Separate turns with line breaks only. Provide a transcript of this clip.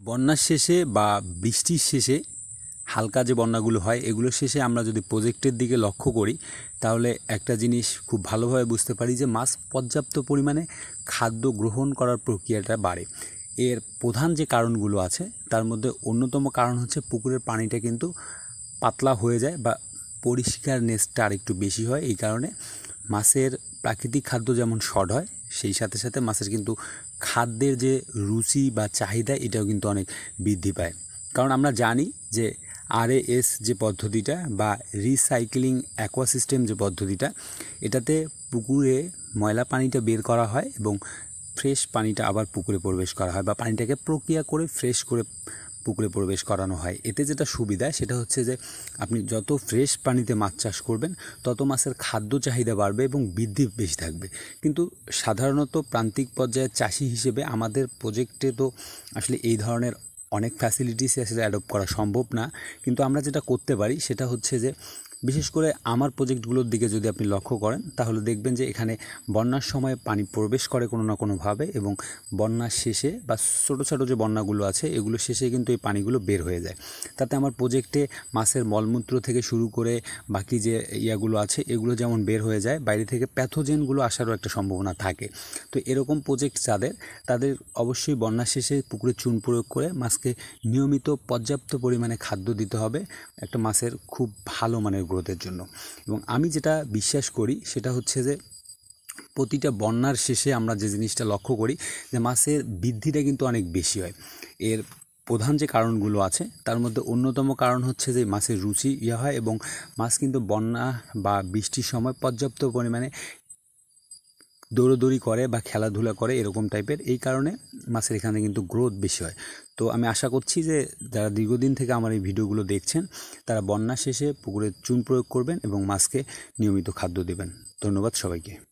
বন্যার শেষে বা বৃষ্টির শেষে হালকা যে বন্যাগুলো হয় এগুলোর শেষে আমরা যদি প্রজেক্টের দিকে লক্ষ্য করি তাহলে একটা জিনিস খুব ভালোভাবে বুঝতে পারি যে মাছ পর্যাপ্ত পরিমাণে খাদ্য গ্রহণ করার প্রক্রিয়াটা বাড়ে। এর প্রধান যে কারণগুলো আছে তার মধ্যে অন্যতম কারণ হচ্ছে পুকুরের পানিটা কিন্তু পাতলা হয়ে যায় বা পরিষ্কারনেসটা আরেকটু বেশি হয়। এই কারণে মাছের প্রাকৃতিক খাদ্য যেমন শর্ট হয়, সেই সাথে সাথে মাছের কিন্তু খাদ্যের যে রুচি বা চাহিদা এটাও কিন্তু অনেক বৃদ্ধি পায়। কারণ আমরা জানি যে RAS যে পদ্ধতিটা বা রিসাইক্লিং অ্যাকোয়াসিস্টেম যে পদ্ধতিটা, এটাতে পুকুরে ময়লা পানিটা বের করা হয় এবং ফ্রেশ পানিটা আবার পুকুরে প্রবেশ করা হয় বা পানিটাকে প্রক্রিয়া করে ফ্রেশ করে পুকুরে প্রবেশ করানো হয়। এতে যেটা সুবিধা সেটা হচ্ছে যে আপনি যত ফ্রেশ পানিতে মাছ চাষ করবেন তত মাছের খাদ্য চাহিদা বাড়বে এবং বৃদ্ধি বেশি থাকবে। কিন্তু সাধারণত প্রান্তিক পর্যায়ের চাষি হিসেবে আমাদের প্রজেক্টে তো আসলে এই ধরনের অনেক ফ্যাসিলিটিস আসলে অ্যাডপ্ট করা সম্ভব না। কিন্তু আমরা যেটা করতে পারি সেটা হচ্ছে যে বিশেষ করে আমার প্রজেক্টগুলোর দিকে যদি আপনি লক্ষ্য করেন তাহলে দেখবেন যে এখানে বন্যার সময় পানি প্রবেশ করে কোনো না কোনোভাবে এবং বন্যার শেষে বা ছোটো ছোটো যে বন্যাগুলো আছে এগুলো শেষে কিন্তু এই পানিগুলো বের হয়ে যায়। তাতে আমার প্রজেক্টে মাছের মলমূত্র থেকে শুরু করে বাকি যে ইয়াগুলো আছে এগুলো যেমন বের হয়ে যায়, বাইরে থেকে প্যাথোজেনগুলো আসারও একটা সম্ভাবনা থাকে। তো এরকম প্রজেক্ট তাদের অবশ্যই বন্যার শেষে পুকুরে চুন প্রয়োগ করে মাছকে নিয়মিত পর্যাপ্ত পরিমাণে খাদ্য দিতে হবে একটা মাছের খুব ভালো মানের গ্রোথের জন্য। এবং আমি যেটা বিশ্বাস করি সেটা হচ্ছে যে প্রতিটা বন্যার শেষে আমরা যে জিনিসটা লক্ষ্য করি যে মাছের বৃদ্ধিটা কিন্তু অনেক বেশি হয়। এর প্রধান যে কারণগুলো আছে তার মধ্যে অন্যতম কারণ হচ্ছে যে মাছের রুচি হয় এবং মাছ কিন্তু বন্যা বা বৃষ্টির সময় পর্যাপ্ত পরিমাণে দৌড়োদৌড়ি করে বা খেলাধুলা করে এরকম টাইপের। এই কারণে মাছের এখানে কিন্তু গ্রোথ বেশি হয়। তো আমি আশা করছি যে যারা দীর্ঘদিন থেকে আমার এই ভিডিওগুলো দেখছেন তারা বন্যা শেষে পুকুরে চুন প্রয়োগ করবেন এবং মাছকে নিয়মিত খাদ্য দেবেন। ধন্যবাদ সবাইকে।